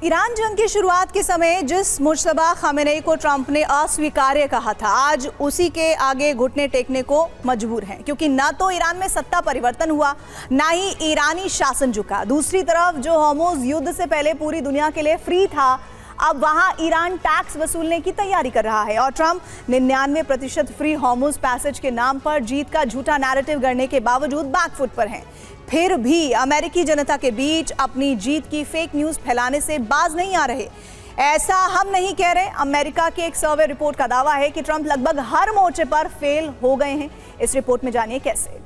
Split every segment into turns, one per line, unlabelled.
Iran जंग की शुरुआत के समय जिस मुज्तबा खामेनेई को ट्रंप ने अस्वीकार्य कहा था, आज उसी के आगे घुटने टेकने को मजबूर हैं, क्योंकि ना तो ईरान में सत्ता परिवर्तन हुआ, ना ही ईरानी शासन झुका। दूसरी तरफ जो हॉर्मुज़ युद्ध से पहले पूरी दुनिया के लिए फ्री था, अब वहां ईरान टैक्स वसूलने की तैयारी कर रहा है और ट्रंप 99% फ्री हॉर्मुज़ पैसेज के नाम पर जीत का झूठा नैरेटिव गढ़ने के बावजूद बैकफुट पर हैं। फिर भी अमेरिकी जनता के बीच अपनी जीत की फेक न्यूज़ फैलाने से बाज नहीं आ रहे। ऐसा हम नहीं कह रहे। अमेरिका की एक सर्वे रिपोर्ट का दावा है कि ट्रंप लगभग हर मोर्चे पर फेल हो गए हैं। इस रिपोर्ट में जानिए कैसे।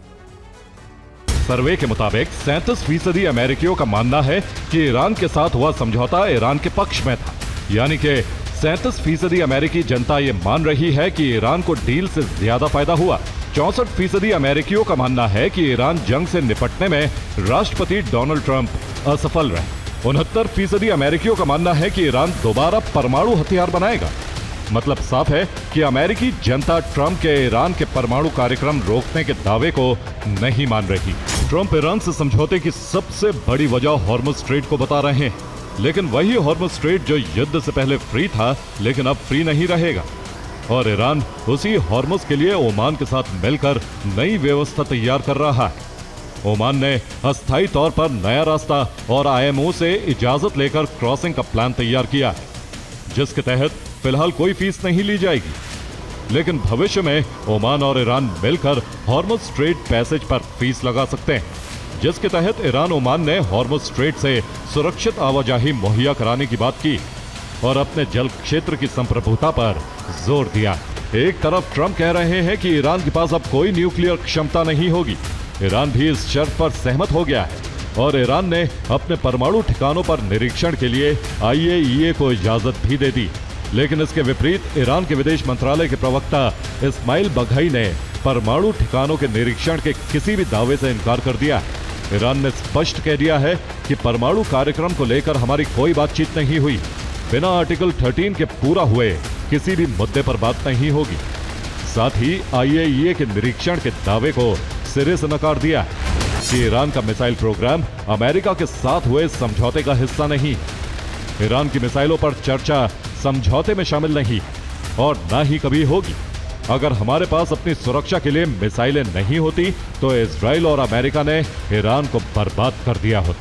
सर्वे के मुताबिक 37% अमेरिकियों का मानना है कि ईरान के साथ हुआ समझौता ईरान के पक्ष में था, यानी कि 37% अमेरिकी जनता ये मान रही है कि ईरान को डील से ज्यादा फायदा हुआ। 64% अमेरिकियों का मानना है कि ईरान जंग से निपटने में राष्ट्रपति डोनाल्ड ट्रंप असफल रहे। 69% अमेरिकियों का मानना है कि ईरान दोबारा परमाणु हथियार बनाएगा। मतलब साफ है कि अमेरिकी जनता ट्रंप के ईरान के परमाणु कार्यक्रम रोकने के दावे को नहीं मान रही। ट्रंप ईरान से समझौते की सबसे बड़ी वजह हॉर्मुज़ स्ट्रेट को बता रहे हैं, लेकिन वही हॉर्मुज़ स्ट्रेट जो युद्ध से पहले फ्री था, लेकिन अब फ्री नहीं रहेगा। और ईरान उसी हॉर्मुज़ के लिए ओमान के साथ मिलकर नई व्यवस्था तैयार कर रहा है। ओमान ने अस्थायी तौर पर नया रास्ता और आईएमओ से इजाजत लेकर क्रॉसिंग का प्लान तैयार किया है, जिसके तहत फिलहाल कोई फीस नहीं ली जाएगी, लेकिन भविष्य में ओमान और ईरान मिलकर हॉर्मुज़ स्ट्रेट पैसेज पर फीस लगा सकते हैं, जिसके तहत ईरान ओमान ने हॉर्मुज़ स्ट्रेट से सुरक्षित आवाजाही मुहैया कराने की बात की और अपने जल क्षेत्र की संप्रभुता पर जोर दिया। एक तरफ ट्रंप कह रहे हैं कि ईरान के पास अब कोई न्यूक्लियर क्षमता नहीं होगी। ईरान भी इस शर्त पर सहमत हो गया है और ईरान ने अपने परमाणु ठिकानों पर निरीक्षण के लिए IAEA को इजाजत भी दे दी। लेकिन इसके विपरीत ईरान के विदेश मंत्रालय के प्रवक्ता इस्माइल बघई ने परमाणु ठिकानों के निरीक्षण के किसी भी दावे से इनकार कर दिया। ईरान ने स्पष्ट कह दिया है कि परमाणु कार्यक्रम को लेकर हमारी कोई बातचीत नहीं हुई। बिना आर्टिकल 13 के पूरा हुए किसी भी मुद्दे पर बात नहीं होगी। साथ ही IAEA के निरीक्षण के दावे को सिरे से नकार दिया कि ईरान का मिसाइल प्रोग्राम अमेरिका के साथ हुए समझौते का हिस्सा नहीं। ईरान की मिसाइलों पर चर्चा समझौते में शामिल नहीं और ना ही कभी होगी। अगर हमारे पास अपनी सुरक्षा के लिए मिसाइलें नहीं होती तो इजराइल और अमेरिका ने ईरान को बर्बाद कर दिया होता।